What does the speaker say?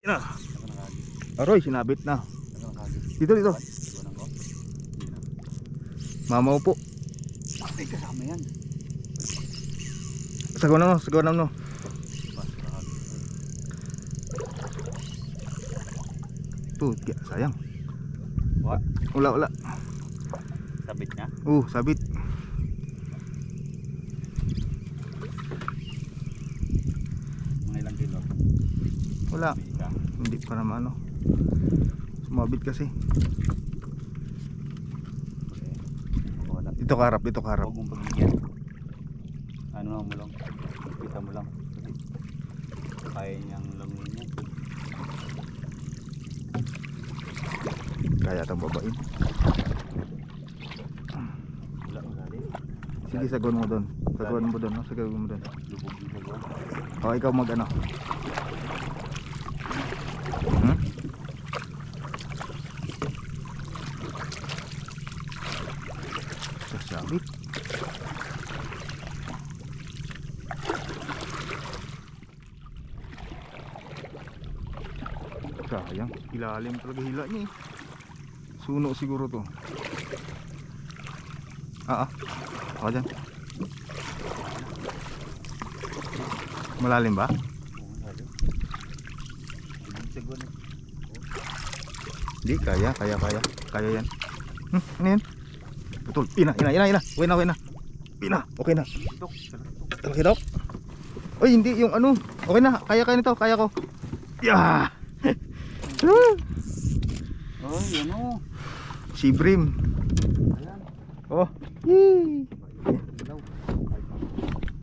Na. Aroy, sinabit na. Dito, dito. Mama po. Ay, kasama yan. Sagaw na no. Tuh, sayang. What? Wala. Sabit niya? Sabit. Mga ilang kilo? Wala. Hindi pa naman ano. Sumabit kasi. Ito karap. Huwag mong pagbigyan. Ano mo lang? Kita mo lang. Kaya niyang langunin niya. Kaya itong babain. Wala magaling. Sige, saguan mo doon. Saguan mo doon. Lubog yung saguan. O, ikaw mag ano. Sasabit. Sayang, ilalim talaga hila niya eh. Suno siguro to. Ako dyan. Malalim ba? Oo, malalim. Lubog saguan. Hindi, kaya yan. Ano yan? Betul, ina. Uwi na. Pina, okay na. Okay daw? Oy, hindi, yung ano. Okay na, kaya nito, kaya ko. Yeah! Ay, ano? Si Brim. Ayan. Oh. Yee.